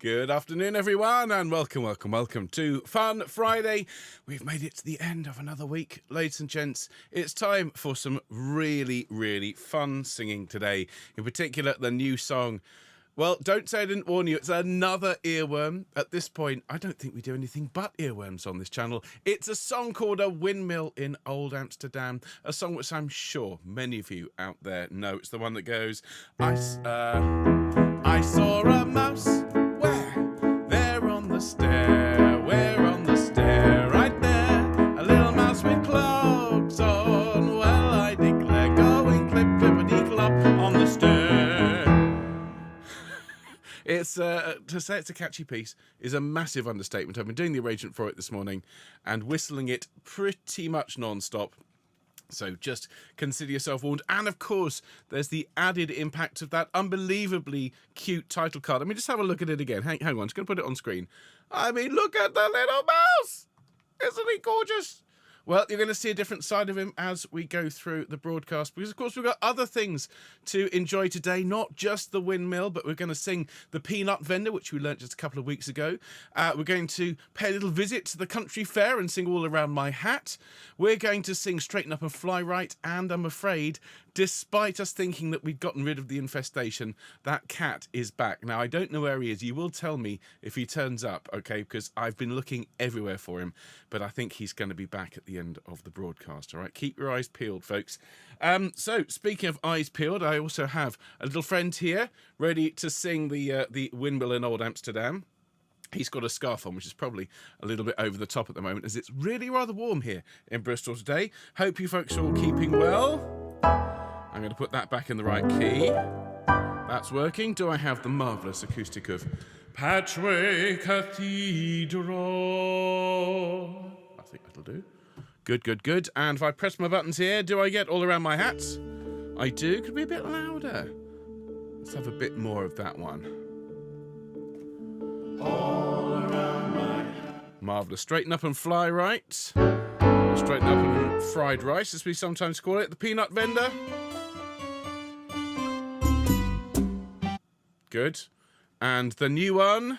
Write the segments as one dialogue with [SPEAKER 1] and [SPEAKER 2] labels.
[SPEAKER 1] Good afternoon, everyone, and welcome to Fun Friday. We've made it to the end of another week, ladies and gents. It's time for some really fun singing today. In particular, the new song. Well, don't say I didn't warn you. It's another earworm. At this point, I don't think we do anything but earworms on this channel. It's a song called A Windmill in Old Amsterdam, a song which I'm sure many of you out there know. It's the one that goes, I saw a mouse. Where? There on the stair. Where on the stair? Right there. A little mouse with clogs on. Well, I declare, going clip, clippity clop on the stair. It's to say it's a catchy piece is a massive understatement. I've been doing the arrangement for it this morning and whistling it pretty much non-stop. So just consider yourself warned. And of course, there's the added impact of that unbelievably cute title card. I mean, just have a look at it again. Hang on, I'm just going to put it on screen. I mean, look at the little mouse. Isn't he gorgeous? Well, you're going to see a different side of him as we go through the broadcast, because, of course, we've got other things to enjoy today, not just the windmill, but we're going to sing The Peanut Vendor, which we learnt just a couple of weeks ago. We're going to pay a little visit to the country fair and sing All Around My Hat. We're going to sing Straighten Up and Fly Right, and I'm afraid, despite us thinking that we'd gotten rid of the infestation, that cat is back. Now, I don't know where he is. You will tell me if he turns up, okay, because I've been looking everywhere for him, but I think he's going to be back at the end of the broadcast. All right, keep your eyes peeled, folks. So speaking of eyes peeled, I also have a little friend here ready to sing the Windmill in Old Amsterdam. He's got a scarf on, which is probably a little bit over the top at the moment, as it's really rather warm here in Bristol today. Hope you folks are all keeping well. I'm going to put that back in the right key. That's working. Do I have the marvellous acoustic of Patchway Cathedral? I think that'll do. Good. And if I press my buttons here, do I get All Around My Hat? I do. Could be a bit louder. Let's have a bit more of that one. All around my hat. Marvellous. Straighten Up and Fly Right. Straighten Up and Fried Rice, as we sometimes call it. The Peanut Vendor. Good. And the new one.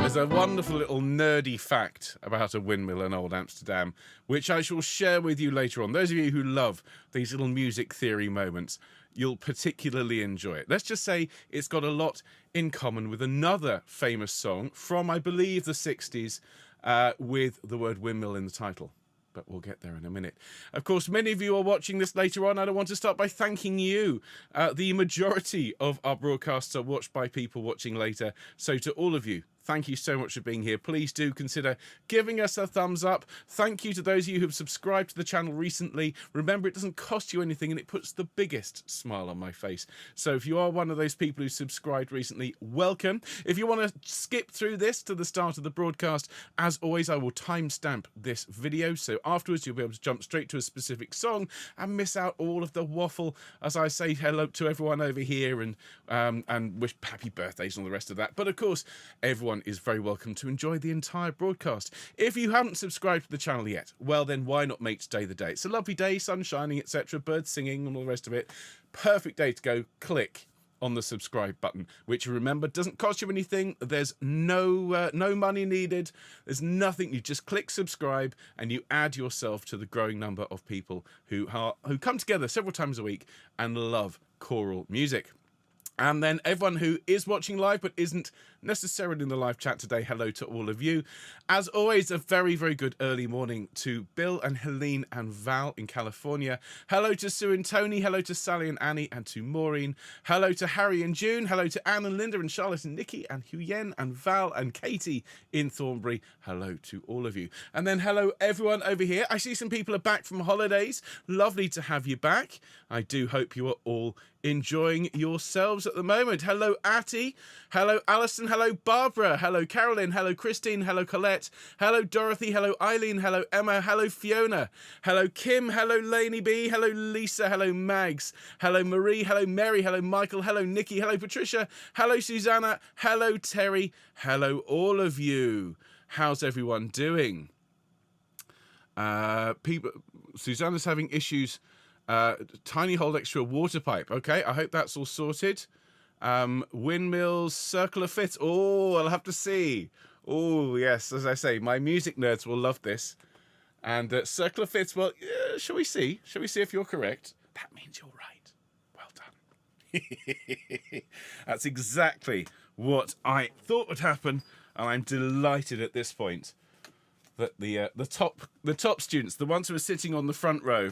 [SPEAKER 1] There's a wonderful little nerdy fact about a windmill in Old Amsterdam, which I shall share with you later on. Those of you who love these little music theory moments, you'll particularly enjoy it. Let's just say it's got a lot in common with another famous song from, I believe, the 60s, with the word windmill in the title. But we'll get there in a minute. Of course, many of you are watching this later on, and I want to start by thanking you. The majority of our broadcasts are watched by people watching later. So to all of you, thank you so much for being here. Please do consider giving us a thumbs up. Thank you to those of you who have subscribed to the channel recently. Remember, it doesn't cost you anything, and it puts the biggest smile on my face. So if you are one of those people who subscribed recently, welcome. If you want to skip through this to the start of the broadcast, as always, I will timestamp this video. So afterwards, you'll be able to jump straight to a specific song and miss out all of the waffle as I say hello to everyone over here and wish happy birthdays and all the rest of that. But of course, everyone is very welcome to enjoy the entire broadcast. If you haven't subscribed to the channel yet, well then why not make today the day? It's a lovely day, sun shining, etc., birds singing and all the rest of it. Perfect day to go. Click on the subscribe button, which, remember, doesn't cost you anything. There's no money needed. There's nothing. You just click subscribe and you add yourself to the growing number of people who come together several times a week and love choral music. And then everyone who is watching live but isn't necessarily in the live chat today, hello to all of you. As always, a very good early morning to Bill and Helene and Val in California. Hello to Sue and Tony. Hello to Sally and Annie and to Maureen. Hello to Harry and June. Hello to Anne and Linda and Charlotte and Nikki and Huyen and Val and Katie in Thornbury. Hello to all of you. And then hello everyone over here. I see some people are back from holidays. Lovely to have you back. I do hope you are all enjoying yourselves at the moment. Hello Atty, hello Alison, hello Barbara, hello Carolyn, hello Christine, hello Colette, hello Dorothy, hello Eileen, hello Emma, hello Fiona, hello Kim, hello Lainey B, hello Lisa, hello Mags, hello Marie, hello Mary, hello Michael, hello Nikki, hello Patricia, hello Susanna, hello Terry, hello all of you. How's everyone doing? People, Susanna's having issues. Tiny hold extra water pipe. Okay, I hope that's all sorted. Windmills, circular fit. Oh, I'll have to see. Oh, yes, as I say, my music nerds will love this. And circular fits, well, shall we see? Shall we see if you're correct? That means you're right. Well done. That's exactly what I thought would happen, and I'm delighted at this point that the top students, the ones who are sitting on the front row,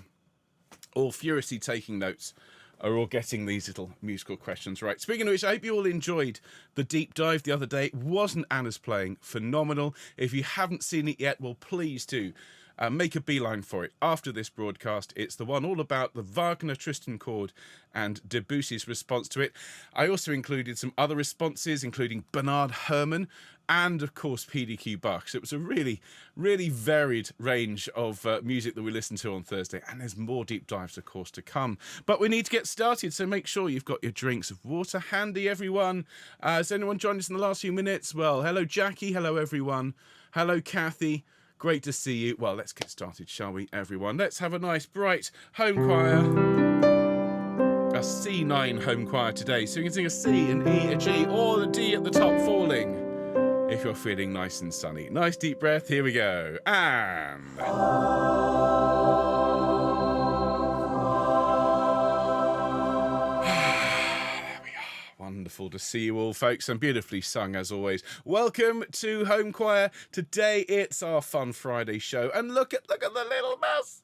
[SPEAKER 1] all furiously taking notes, are all getting these little musical questions right. Speaking of which, I hope you all enjoyed the deep dive the other day. Wasn't Anna's playing phenomenal? If you haven't seen it yet, well, please do. Make a beeline for it after this broadcast. It's the one all about the Wagner Tristan chord and Debussy's response to it. I also included some other responses, including Bernard Herrmann and, of course, PDQ Bach. So it was a really, really varied range of music that we listened to on Thursday. And there's more deep dives, of course, to come. But we need to get started, so make sure you've got your drinks of water handy, everyone. Has anyone joined us in the last few minutes? Well, hello, Jackie. Hello, everyone. Hello, Kathy. Great to see you. Well, let's get started, shall we, everyone? Let's have a nice, bright home choir. A C9 home choir today. So you can sing a C, an E, a G, or the D at the top falling if you're feeling nice and sunny. Nice deep breath. Here we go. And... wonderful to see you all, folks, and beautifully sung as always. Welcome to Home Choir. Today it's our Fun Friday show, and look at the little mouse.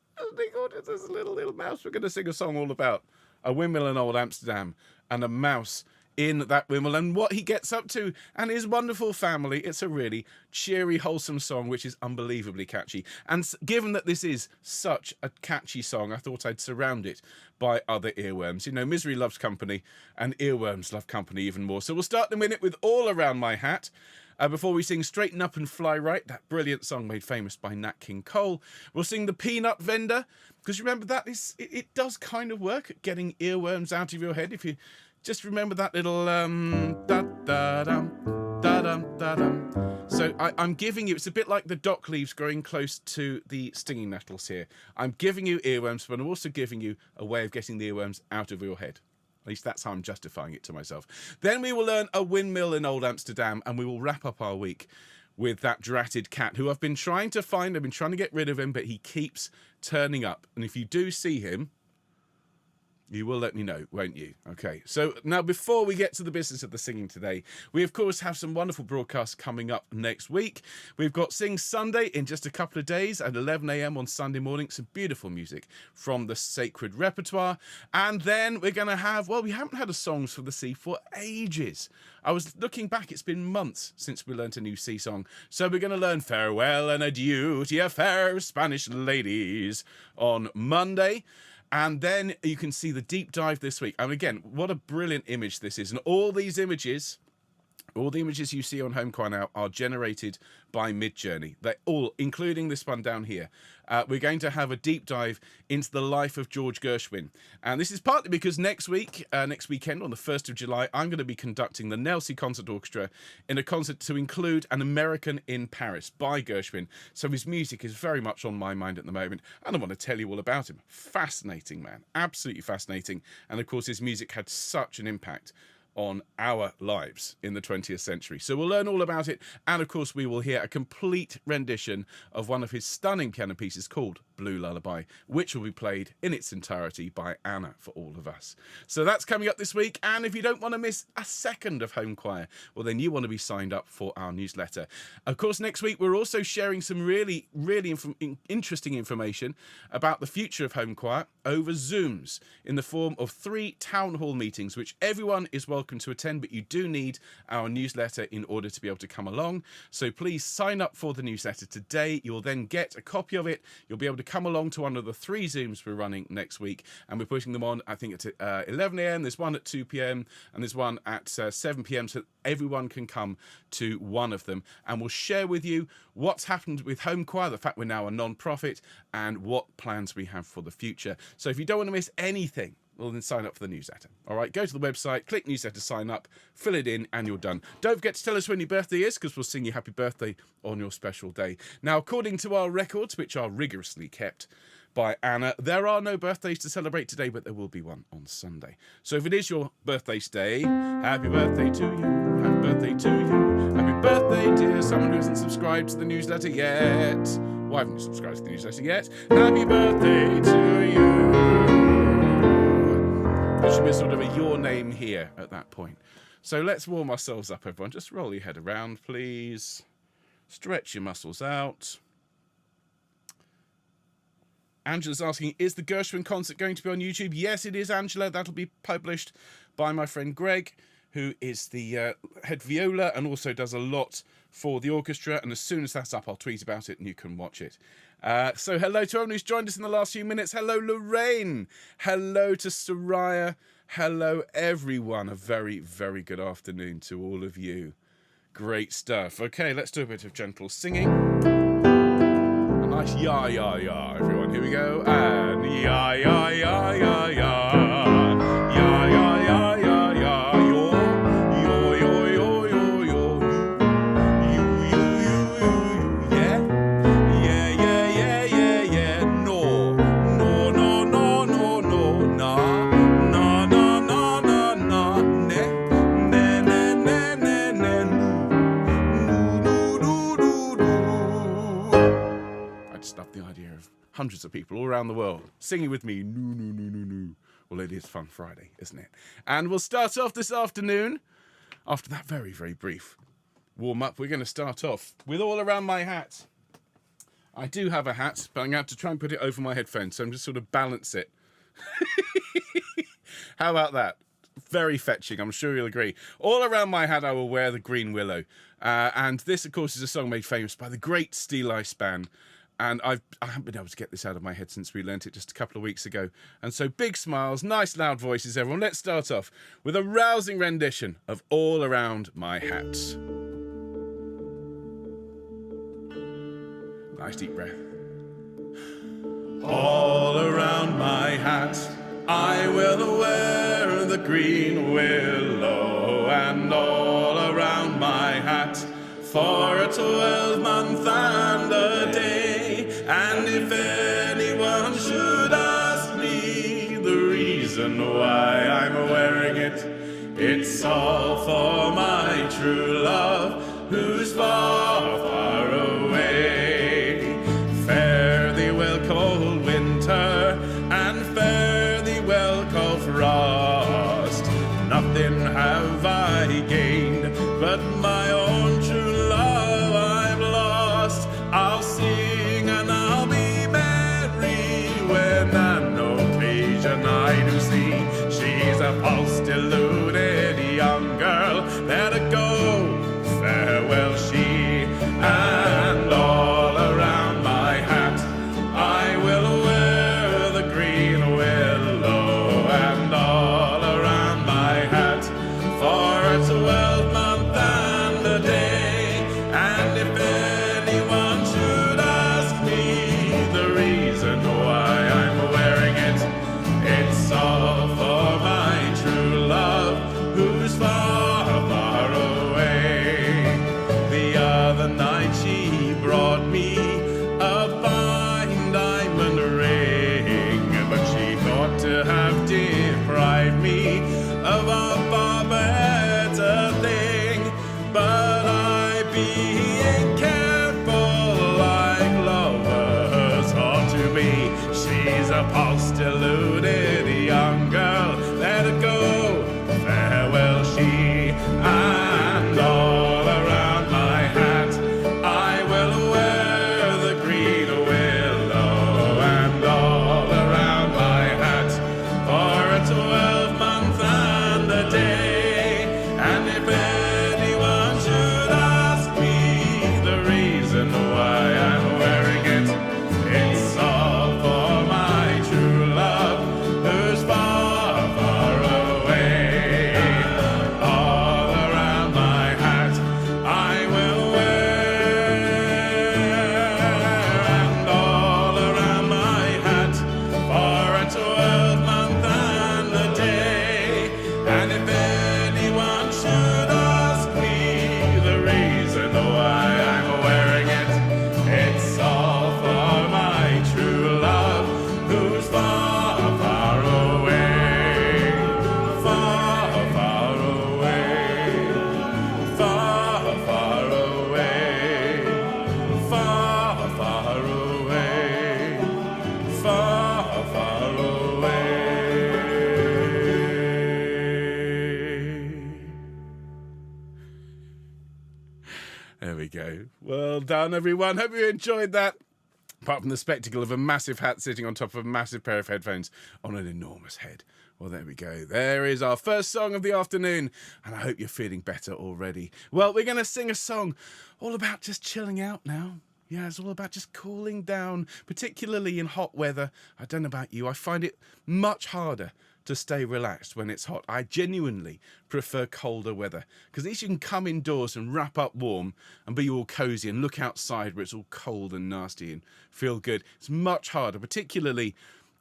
[SPEAKER 1] There's a little mouse. We're going to sing a song all about a windmill in Old Amsterdam and a mouse in that windmill and what he gets up to and his wonderful family. It's a really cheery, wholesome song which is unbelievably catchy, and given that this is such a catchy song, I thought I'd surround it by other earworms. You know, misery loves company and earworms love company even more. So we'll start in a minute with All Around My Hat. Before we sing Straighten Up and Fly Right, that brilliant song made famous by Nat King Cole. We'll sing The Peanut Vendor, because remember that it does kind of work at getting earworms out of your head if you just remember that little da-da-dum, da-dum. So I'm giving you, it's a bit like the dock leaves growing close to the stinging nettles here. I'm giving you earworms, but I'm also giving you a way of getting the earworms out of your head. At least that's how I'm justifying it to myself. Then we will learn a windmill in Old Amsterdam, and we will wrap up our week with that dratted cat who I've been trying to find. I've been trying to get rid of him, but he keeps turning up. And if you do see him, you will let me know, won't you? Okay, so now before we get to the business of the singing today, we of course have some wonderful broadcasts coming up next week. We've got Sing Sunday in just a couple of days at 11 a.m. on Sunday morning. Some beautiful music from the sacred repertoire. And then we're going to have, well, we haven't had a Songs for the Sea for ages. I was looking back, it's been months since we learnt a new sea song. So we're going to learn Farewell and Adieu to Your Fair Spanish Ladies on Monday. And then you can see the deep dive this week. And again, what a brilliant image this is. And all these images, all the images you see on Home Choir now are generated by Midjourney. They're all, including this one down here. We're going to have a deep dive into the life of George Gershwin. And this is partly because next weekend, on the 1st of July, I'm going to be conducting the Nelsie Concert Orchestra in a concert to include An American in Paris by Gershwin. So his music is very much on my mind at the moment, and I want to tell you all about him. Fascinating man, absolutely fascinating. And of course, his music had such an impact on our lives in the 20th century. So we'll learn all about it, and of course we will hear a complete rendition of one of his stunning piano pieces called Blue Lullaby, which will be played in its entirety by Anna for all of us. So that's coming up this week, and if you don't want to miss a second of Home Choir, well then you want to be signed up for our newsletter. Of course, next week we're also sharing some really interesting information about the future of Home Choir over Zooms in the form of 3 town hall meetings, which everyone is welcome to attend, but you do need our newsletter in order to be able to come along. So please sign up for the newsletter today. You'll then get a copy of it. You'll be able to come along to one of the 3 Zooms we're running next week, and we're putting them on, I think it's at 11 a.m, there's one at 2 p.m, and there's one at 7 p.m, so everyone can come to one of them, and we'll share with you what's happened with Home Choir, the fact we're now a non-profit, and what plans we have for the future. So if you don't want to miss anything well, then sign up for the newsletter. All right, go to the website, click newsletter, sign up, fill it in, and you're done. Don't forget to tell us when your birthday is, because we'll sing you happy birthday on your special day. Now, according to our records, which are rigorously kept by Anna, there are no birthdays to celebrate today, but there will be one on Sunday. So if it is your birthday today, happy birthday to you, happy birthday to you, happy birthday dear someone who hasn't subscribed to the newsletter yet. Why haven't you subscribed to the newsletter yet? Happy birthday to you. There should be sort of a your name here at that point. So let's warm ourselves up, everyone. Just roll your head around, please. Stretch your muscles out. Angela's asking, is the Gershwin concert going to be on YouTube? Yes, it is, Angela. That'll be published by my friend Greg, who is the head viola and also does a lot for the orchestra. And as soon as that's up, I'll tweet about it and you can watch it. So hello to everyone who's joined us in the last few minutes. Hello, Lorraine. Hello to Soraya. Hello, everyone. A very, very good afternoon to all of you. Great stuff. Okay, let's do a bit of gentle singing. A nice ya, ya, ya, everyone. Here we go. And ya, ya, ya, ya, ya. Ya, ya, ya, ya, ya. Hundreds of people all around the world singing with me. No, no, no, no, no. Well, it is Fun Friday, isn't it? And we'll start off this afternoon. After that very, very brief warm-up, we're going to start off with All Around My Hat. I do have a hat, but I'm going to have to try and put it over my headphones, so I'm just sort of balance it. How about that? Very fetching, I'm sure you'll agree. All around my hat I will wear the green willow. And this, of course, is a song made famous by the great Steel Eye Span. And I haven't been able to get this out of my head since we learnt it just a couple of weeks ago. And so big smiles, nice loud voices, everyone. Let's start off with a rousing rendition of All Around My Hat. Nice deep breath. All around my hat I will wear the green willow, and all around my hat for a 12-month and a day. And if anyone should ask me the reason why I'm wearing it, it's all for my true love, who's far, far away. Fare thee well, cold winter, and fare thee well, cold frost. Nothing have I gained but my own true love I've lost. I'll sing and I'll be merry when on occasion I do see she's a false, deluded young girl. Let her go, farewell she. And all around my hat I will wear the green willow, and all around my hat for a 12-month and a day. And if anyone should ask me the reason why I'm wearing it, it's all for my true love, who's far, far away. The other night she brought me a fine diamond ring, but she thought to have deprived me of a far better thing. But I, being careful like lovers ought to be, she's a false, deluded young girl. Let her go, farewell she. And all around my hat I will wear the green willow, and all around my hat for a 12-month and a day. And if anyone should ask me the reason why I'm wearing it, it's all for my true love, who's far, who's far, far away, far, far away, far, far away, far, far away, far, far away. There we go. Well done, everyone. Hope you enjoyed that. Apart from the spectacle of a massive hat sitting on top of a massive pair of headphones on an enormous head. Well, there we go. There is our first song of the afternoon, and I hope you're feeling better already. Well, we're going to sing a song all about just chilling out now. Yeah, it's all about just cooling down, particularly in hot weather. I don't know about you, I find it much harder to stay relaxed when it's hot. I genuinely prefer colder weather, because at least you can come indoors and wrap up warm and be all cozy and look outside where it's all cold and nasty and feel good. It's much harder, particularly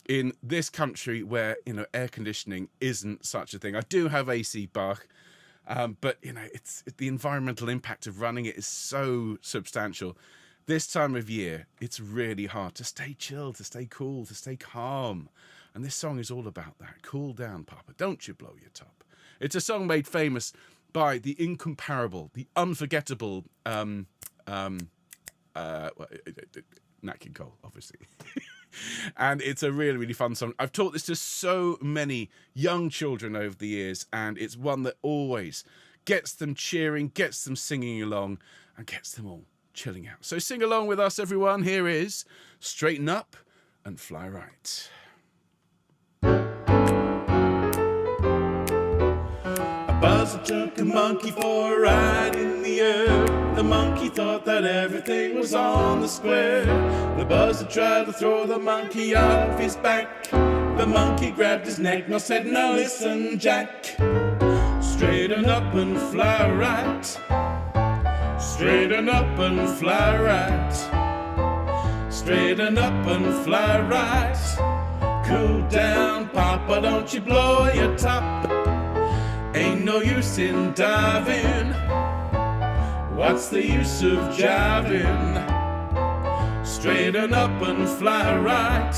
[SPEAKER 1] in this country where, you know, air conditioning isn't such a thing. I do have AC Bach, but, you know, it's the environmental impact of running it is so substantial. This time of year, it's really hard to stay chill, to stay cool, to stay calm. And this song is all about that. Cool down, Papa. Don't you blow your top. It's a song made famous by the incomparable, the unforgettable Nat King Cole, obviously. And it's a really, really fun song. I've taught this to so many young children over the years, and it's one that always gets them cheering, gets them singing along, and gets them all chilling out. So sing along with us, everyone. Here is Straighten Up and Fly Right. A buzzer took a monkey for a ride in the air. The monkey thought that everything was on the square. The buzzer tried to throw the monkey off his back. The monkey grabbed his neck and said, "Now listen, Jack. Straighten up and fly right. Straighten up and fly right. Straighten up and fly right. Cool down, Papa, don't you blow your top. Ain't no use in diving. What's the use of jiving? Straighten up and fly right.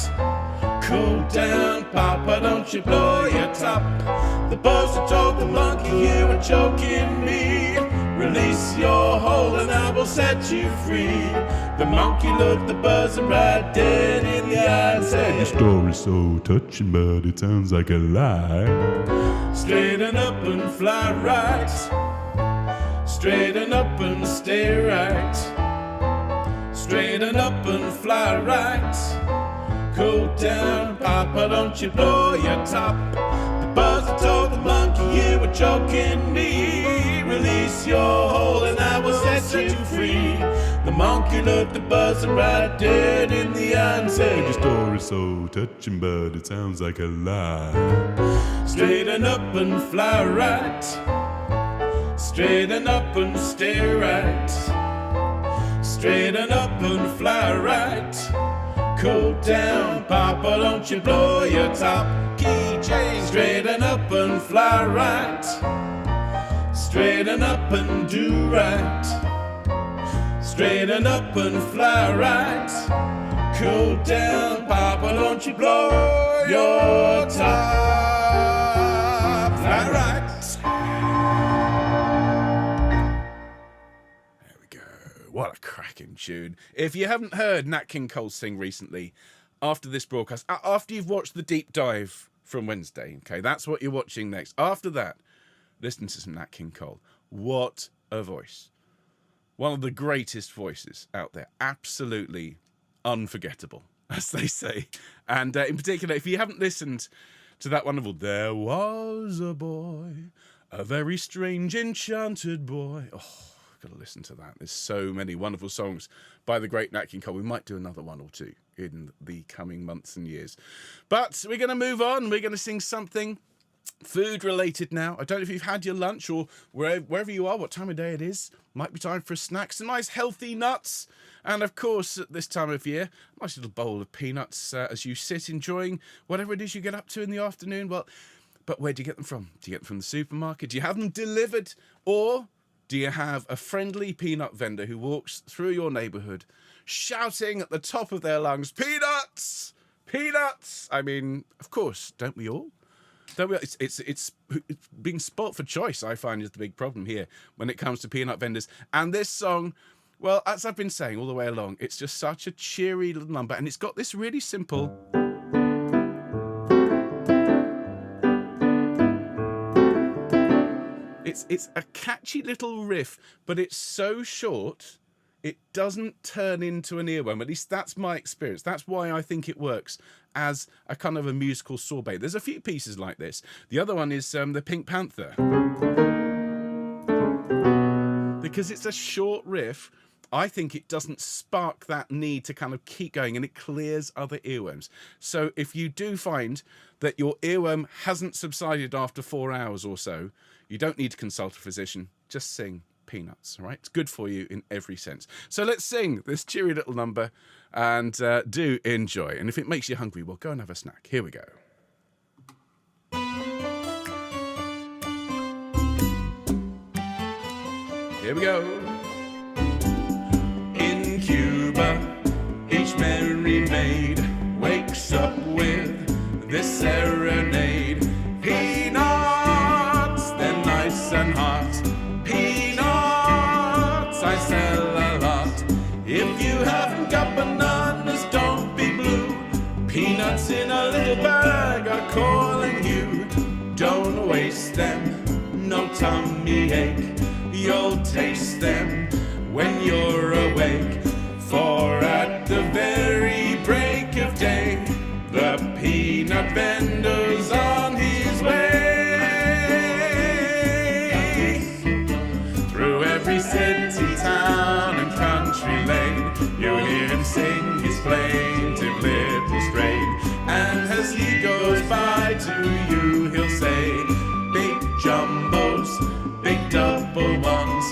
[SPEAKER 1] Cool down, Papa, don't you blow your top. The buzzer told the monkey, you are choking me. Release your hold and I will set you free. The monkey looked the buzzer right dead in the eye and said, "Your story's so touching, but it sounds like a lie. Straighten up and fly right. Straighten up and stay right. Straighten up and fly right. Cool down, Papa, don't you blow your top." The buzzer told the monkey, you were choking me. Release your hold and I will set you free. The monkey looked the buzzer right dead in the eye and said, "Your story's so touching, but it sounds like a lie. Straighten up and fly right. Straighten up and stay right. Straighten up and fly right. Cool down, Papa, don't you blow your top. Keychain. Straighten up and fly right. Straighten up and do right. Straighten up and fly right. Cool down, Papa, don't you blow your top. Fly right. There we go. What a cracking tune. If you haven't heard Nat King Cole sing recently, after this broadcast, after you've watched the deep dive from Wednesday, okay, that's what you're watching next. After that, listen to some Nat King Cole. What a voice. One of the greatest voices out there. Absolutely unforgettable, as they say. And in particular, if you haven't listened to that wonderful "There Was a Boy, a Very Strange Enchanted Boy." Oh, I've got to listen to that. There's so many wonderful songs by the great Nat King Cole. We might do another one or two in the coming months and years. But we're going to move on. We're going to sing something food related now. I don't know if you've had your lunch or wherever you are, what time of day it is. Might be time for a snack, some nice healthy nuts. And of course, at this time of year, a nice little bowl of peanuts as you sit enjoying whatever it is you get up to in the afternoon. Well, but where do you get them from? Do you get them from the supermarket? Do you have them delivered? Or do you have a friendly peanut vendor who walks through your neighbourhood shouting at the top of their lungs, "Peanuts! Peanuts! I mean, of course, don't we all? Don't we? It's being spot for choice, I find, is the big problem here when it comes to peanut vendors. And this song, well, as I've been saying all the way along, it's just such a cheery little number, and it's got this really simple... It's a catchy little riff, but it's so short, it doesn't turn into an earworm. At least that's my experience. That's why I think it works as a kind of a musical sorbet. There's a few pieces like this. The other one is the Pink Panther. Because it's a short riff, I think it doesn't spark that need to kind of keep going, and it clears other earworms. So if you do find that your earworm hasn't subsided after 4 hours or so, you don't need to consult a physician. Just sing Peanuts, all right? It's good for you in every sense. So let's sing this cheery little number and do enjoy. And if it makes you hungry, well, go and have a snack. Here we go. Here we go. In Cuba, each merry maid wakes up with this serenade. Peanuts, they're nice and hot. Peanuts, I sell a lot. If you haven't got bananas, don't be blue. Peanuts in a little bag are calling you. Don't waste them, no tummy ache. You'll taste them when you're awake. For at the very break of day, the peanut vendor's on his way. Through every city, town and country lane, you'll hear him sing his plaintive little strain. And as he goes by to you, he'll say, big jumbos, big double ones,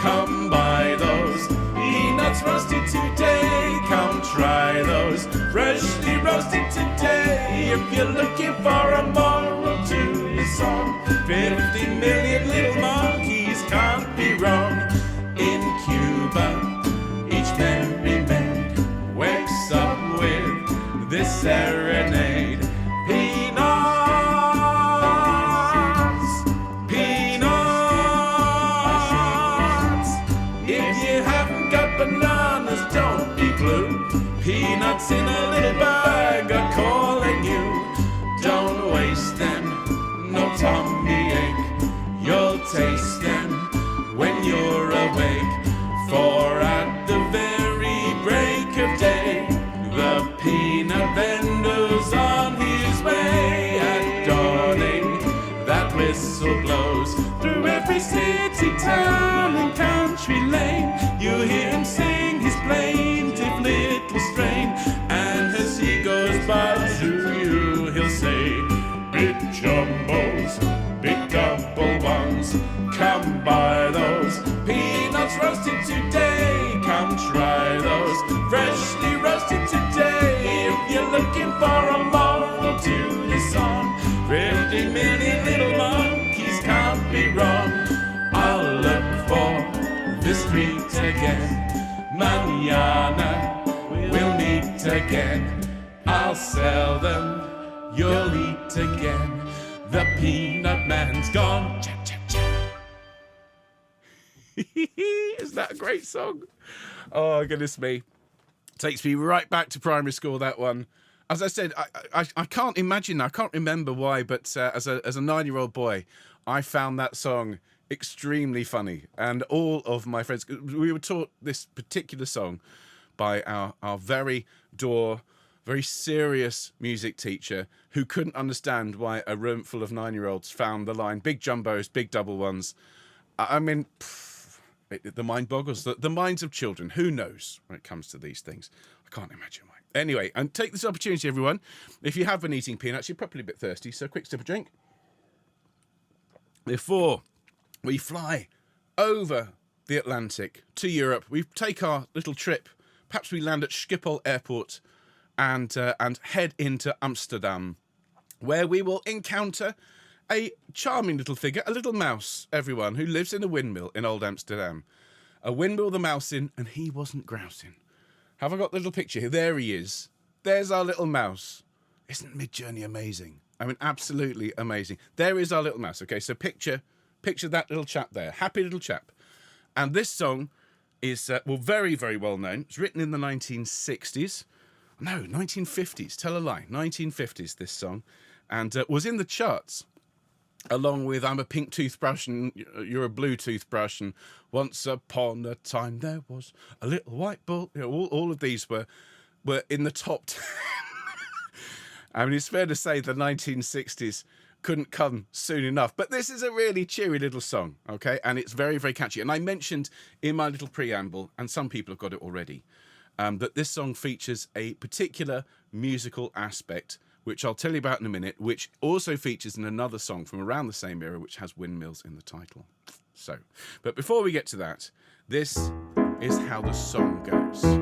[SPEAKER 1] come buy those. Peanuts roasted today, come try those. Freshly roasted today, if you're looking for a moral to your song. 50 million little monkeys can't be wrong. In Cuba, each merry maid wakes up with this serenade. Peanuts, peanuts. If you haven't got bananas, don't be blue. Peanuts in a little bag are calling you. Don't waste them, no tummy ache. You'll taste them when you're awake. For at the very break of day, the peanut vendor's on his way. At dawning, that whistle blows through every city, town and country lane. You hear him sing his plaintive little strain. And as he goes by to you, he'll say, big jumbos, big double ones, come buy those. Peanuts roasted today, come try those. Freshly roasted today, if you're looking for a moral to this song. 50 million little monkeys can't be wrong. I'll look for this treat again. Mañana we'll meet again. I'll sell them, you'll eat again. The peanut man's gone. Cha, cha, cha. Isn't that a great song? Oh, goodness me. Takes me right back to primary school, that one. As I said, I can't imagine, I can't remember why, but as a 9-year-old boy, I found that song extremely funny. And all of my friends, we were taught this particular song by our very very serious music teacher who couldn't understand why a room full of 9-year-olds found the line, big jumbos, big double ones. I mean, the mind boggles. The minds of children, who knows when it comes to these things? I can't imagine why. Anyway, and take this opportunity, everyone. If you have been eating peanuts, you're probably a bit thirsty, so quick sip of drink. Before we fly over the Atlantic to Europe, we take our little trip. Perhaps we land at Schiphol Airport and head into Amsterdam, where we will encounter a charming little figure, a little mouse, everyone, who lives in a windmill in Old Amsterdam. A windmill with a mouse in, and he wasn't grousing. Have I got the little picture here? There he is. There's our little mouse. Isn't Midjourney amazing? I mean, absolutely amazing. There is our little mouse. Okay, so picture that little chap there. Happy little chap. And this song is, very, very well known. It's written in the 1960s. No, 1950s. Tell a lie. 1950s, this song. And was in the charts, along with I'm a pink toothbrush and you're a blue toothbrush, and once upon a time there was a little white bull. You know, all of these were in the top 10. I mean, it's fair to say the 1960s couldn't come soon enough. But this is a really cheery little song, okay? And it's very, very catchy. And I mentioned in my little preamble, and some people have got it already, that this song features a particular musical aspect, which I'll tell you about in a minute, which also features in another song from around the same era, which has windmills in the title. So, but before we get to that, this is how the song goes. A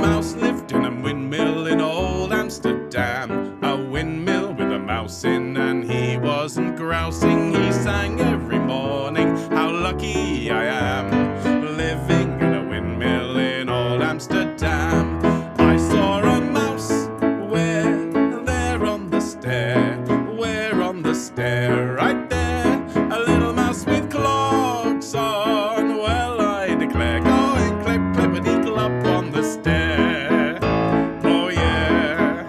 [SPEAKER 1] mouse lived in a windmill in old Amsterdam, a windmill with a mouse in, and he wasn't grousing. He sang every morning, how lucky I am, living in a windmill in old Amsterdam. I saw a mouse there on the stair, right there, a little mouse with clogs on. Well, I declare, going clip, clippity clop on the stair. Oh yeah.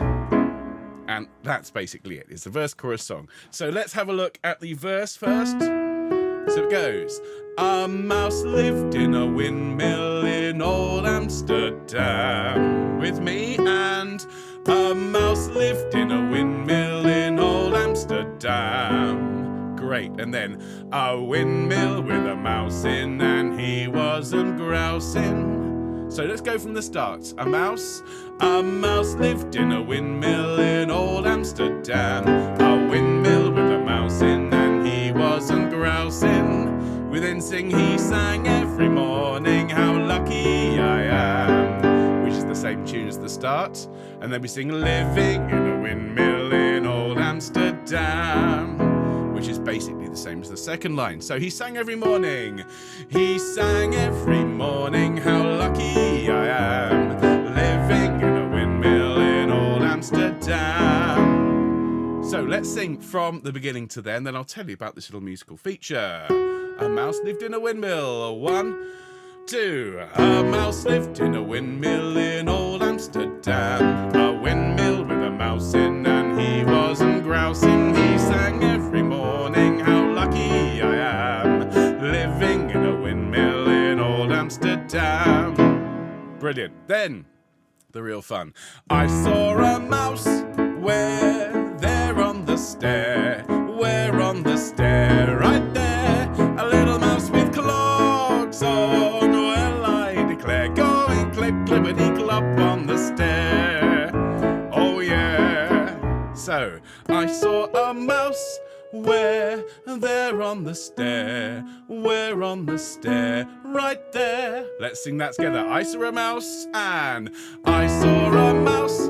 [SPEAKER 1] And that's basically it. It's the verse chorus song. So let's have a look at the verse first. So it goes. A mouse lived in a windmill in old Amsterdam. With me. And a mouse lived in a windmill in old Amsterdam. Great. And then a windmill with a mouse in, and he wasn't grousing. So let's go from the start. A mouse lived in a windmill in old Amsterdam. A windmill with a mouse in, and he wasn't grousing. We then sing, he sang every morning, how lucky I am, which is the same tune as the start. And then we sing, living in a windmill in old Amsterdam, which is basically the same as the second line. So he sang every morning, how lucky I am, living in a windmill in old Amsterdam. So let's sing from the beginning to then I'll tell you about this little musical feature. A mouse lived in a windmill. 1, 2. A mouse lived in a windmill in old Amsterdam. A windmill with a mouse in, and he wasn't grousing. He sang every morning, how lucky I am, living in a windmill in old Amsterdam. Brilliant. Then, the real fun. I saw a mouse there on the stair, right there, a little mouse with clogs on. Well, I declare, going clip, clippity clop on the stair. Oh yeah. So I saw a mouse there on the stair, right there. Let's sing that together. I saw a mouse, and I saw a mouse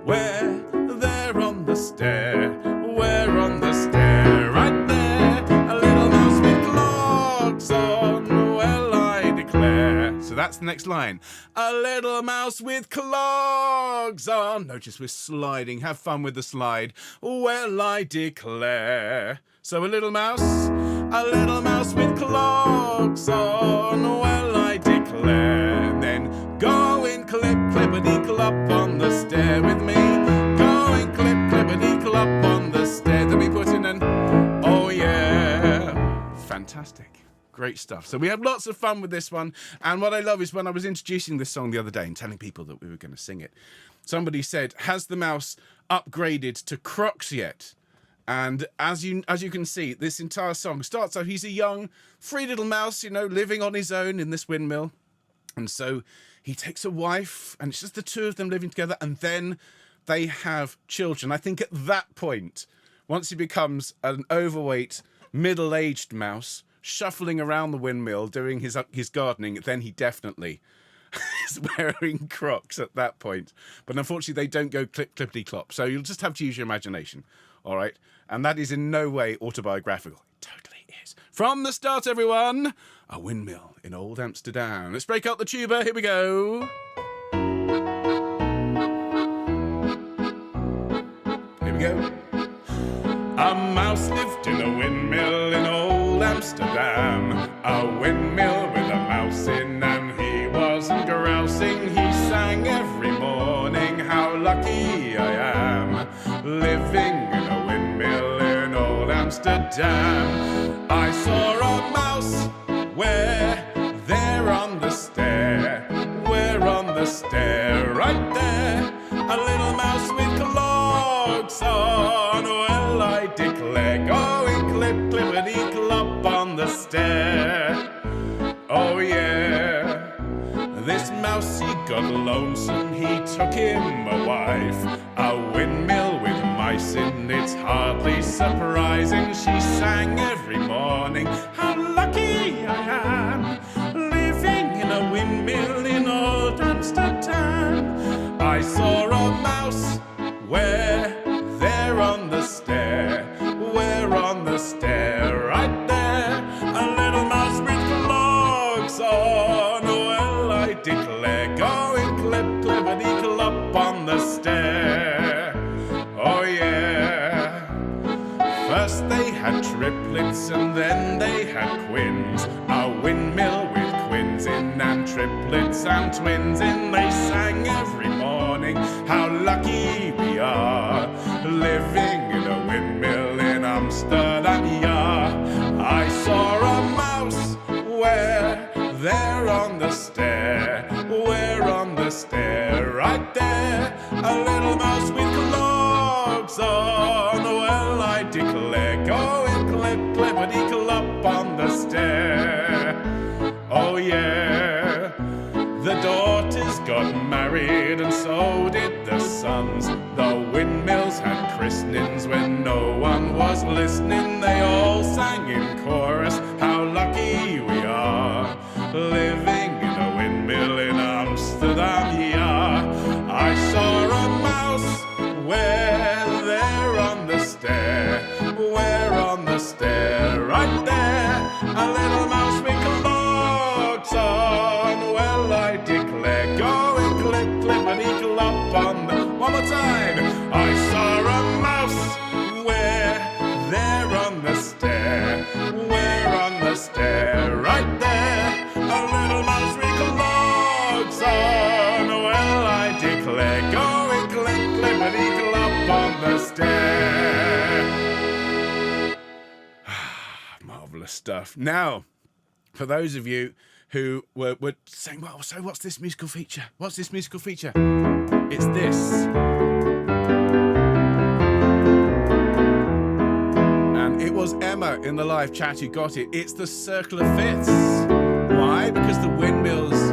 [SPEAKER 1] there on the stair, right there, a little mouse with clogs on. Well, I declare. So that's the next line. A little mouse with clogs on. Notice we're sliding. Have fun with the slide. Well, I declare. So a little mouse with clogs on. Well, I declare. Then going clip, clippity clop on the stair with me. Going clip, clippity clop on the stair. Then we put in an oh yeah. Fantastic. Great stuff. So we had lots of fun with this one. And what I love is when I was introducing this song the other day and telling people that we were going to sing it, somebody said, has the mouse upgraded to Crocs yet? And as you can see, this entire song starts out, he's a young, free little mouse, living on his own in this windmill. And so he takes a wife, and it's just the two of them living together, and then they have children. I think at that point, once he becomes an overweight, middle-aged mouse, shuffling around the windmill, doing his gardening, then he definitely is wearing Crocs at that point. But unfortunately, they don't go clippity-clop. So you'll just have to use your imagination, all right? And that is in no way autobiographical. It totally is. From the start, everyone, a windmill in old Amsterdam. Let's break out the tuba. Here we go. we go. A mouse lived in a windmill in old Amsterdam. A windmill with a mouse in, and he wasn't grousing. He sang every morning, how lucky I am, living in a windmill in old Amsterdam. I saw a mouse where, there on the stair, where on the stair, right there, a little mouse with clogs on. Well, I declare, going clip, clippity, clop on the stair. Oh yeah, this mouse, he got lonesome, he took him a wife. A windmill with mice in, it's hardly surprising. She sang every morning, how lucky I am, living in a windmill in old Amsterdam. I saw a mouse where, there on the stair, where on the stair, right there, a little mouse with clogs on. Well, I declare, going clip, clippity, clop on the stair. Oh yeah. First they had triplets and then they had quins. A windmill with quins in and triplets and twins in. They sang every morning, how lucky we are, living in a windmill in Amsterdam, yeah. I saw a mouse where, there on the stair, where on the stair, right there, a little mouse with clogs on. Well, I declare, going clip, clippity, clop on the stair. Oh yeah, the daughters got married and so did the sons. The windmills had christenings when no one was listening. They all sang in chorus, how lucky we are, living in a windmill in Amsterdam, yeah. I saw a mouse where, there on the stair, where on the stair, right there, a little mouse with clogs on. Well, I declare, going clip, clippity, clop on the, one more time. I saw a mouse where, there on the stair, where on the stair, right there, a little mouse with clogs on. Well, I declare, going clip, clippity, clop on the stair. Marvellous stuff. Now, for those of you who were saying, well, so what's this musical feature? What's this musical feature? It's this. And it was Emma in the live chat who got it. It's the Circle of Fifths. Why? Because the windmill's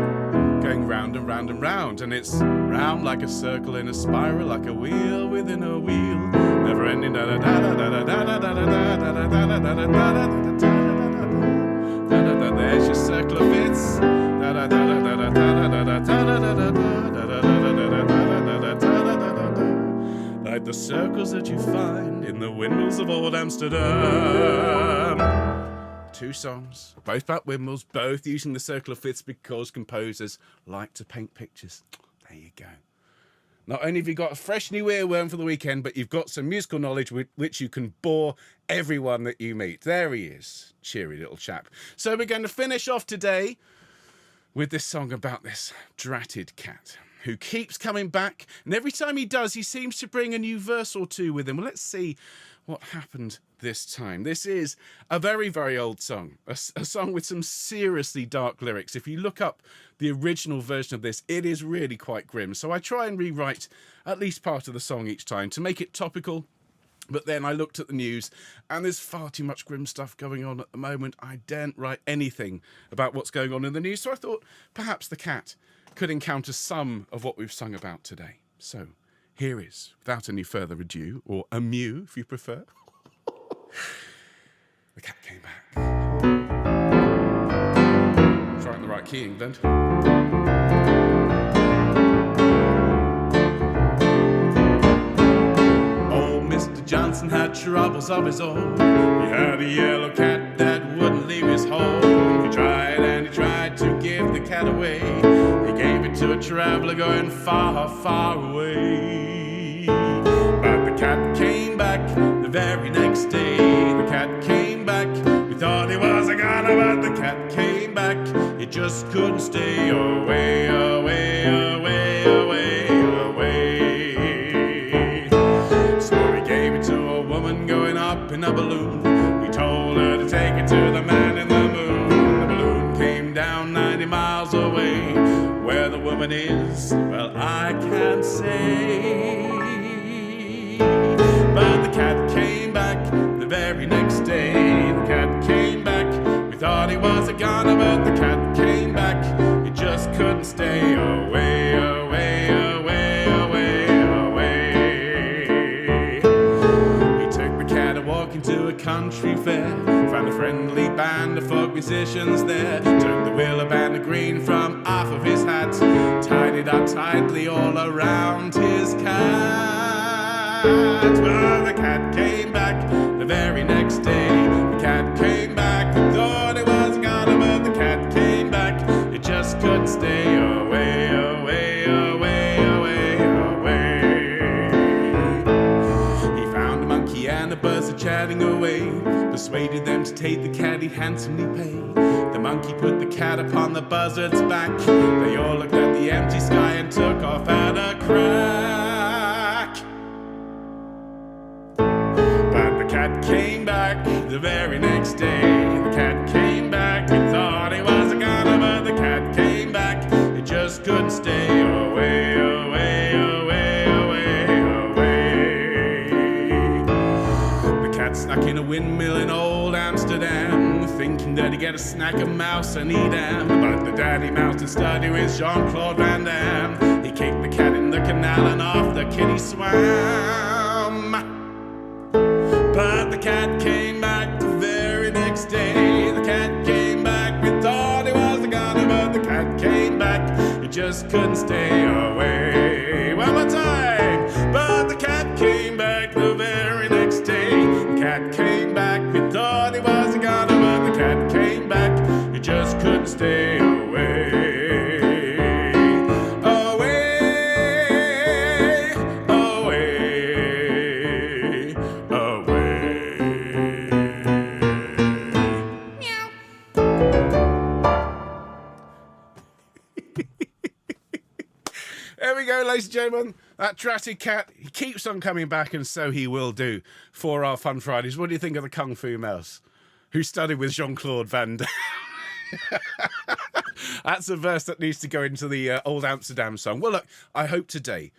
[SPEAKER 1] going round and round and round, and it's round like a circle in a spiral, like a wheel within a wheel, never ending. There's your circle of fifths. Like the circles that you find in the windmills of old Amsterdam. Two songs, both about windmills, both using the circle of fifths because composers like to paint pictures. There you go. Not only have you got a fresh new earworm for the weekend, but you've got some musical knowledge with which you can bore everyone that you meet. There he is, cheery little chap. So we're going to finish off today with this song about this dratted cat who keeps coming back, and every time he does, he seems to bring a new verse or two with him. Well, let's see what happened this time. This is a very, very old song, a song with some seriously dark lyrics. If you look up the original version of this, it is really quite grim. So I try and rewrite at least part of the song each time to make it topical. But then I looked at the news and there's far too much grim stuff going on at the moment. I daren't write anything about what's going on in the news. So I thought perhaps the cat could encounter some of what we've sung about today. So here is, without any further ado, or a mew if you prefer. The cat came back. Try it in the right key, England. Old Mr. Johnson had troubles of his own. He had a yellow cat that wouldn't leave his home. He tried and he tried to give the cat away. He gave it to a traveller going far, far away. But the cat came just couldn't stay away, away, away, away, away. So he gave it to a woman going up in a balloon. He told her to take it to the man in the moon. The balloon came down 90 miles away. Where the woman is, well, I can't say. But the cat came back the very next day. The cat came back. We thought he was a goner, but the cat came back. He just couldn't stay away, away, away, away, away. He took the cat a walk into a country fair. Found a friendly band of folk musicians there. Took the willow band of green from off of his hat. Tied it up tightly all around his cat. Well, the cat came back the very next day. The cat came back. We thought it was gone, but the cat came back. It just couldn't stay away, away, away, away, away. He found a monkey and a buzzard chatting away. Persuaded them to take the cat, he'd handsomely pay. The monkey put the cat upon the buzzard's back. They all looked at the empty sky and took off at a crack. But the cat came back the very next day. The cat came back. We thought he was a goner, but the cat came back. It just couldn't stay away, away, away, away, away. The cat snuck in a windmill in old Amsterdam, thinking that he'd get a snack of mouse and Edam. But the daddy mouse to study with Jean-Claude Van Damme. He kicked the cat in the canal and off the kitty swam. But the cat came back the very next day. The cat came back. We thought he was a goner, but the cat came back. He just couldn't stay away. One more time. But the cat came back the very next day. The cat came back. We thought he was a goner, but the cat came back. He just couldn't stay away. There we go, ladies and gentlemen. That dratted cat, he keeps on coming back, and so he will do for our Fun Fridays. What do you think of the Kung Fu Mouse, who studied with Jean-Claude Van Damme? That's a verse that needs to go into the Old Amsterdam song. Well, look, I hope today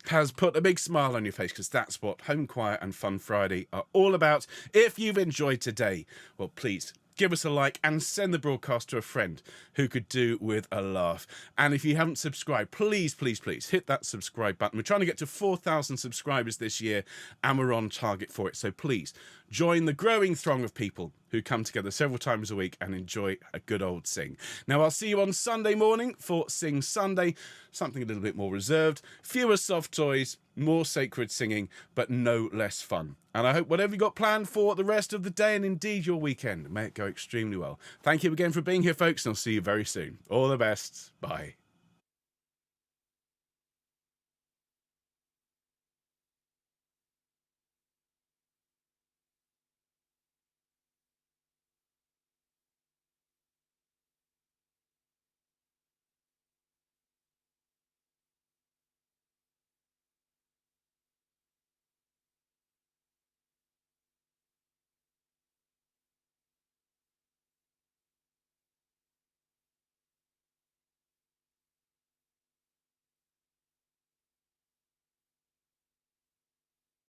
[SPEAKER 1] has put a big smile on your face, because that's what Home Choir and Fun Friday are all about. If you've enjoyed today, well, please give us a like and send the broadcast to a friend who could do with a laugh. And if you haven't subscribed, please, please, please hit that subscribe button. We're trying to get to 4,000 subscribers this year, and we're on target for it. So please join the growing throng of people who come together several times a week and enjoy a good old sing. Now, I'll see you on Sunday morning for Sing Sunday, something a little bit more reserved, fewer soft toys, more sacred singing, but no less fun. And I hope whatever you got planned for the rest of the day, and indeed your weekend, may it go extremely well. Thank you again for being here, folks, and I'll see you very soon. All the best. Bye.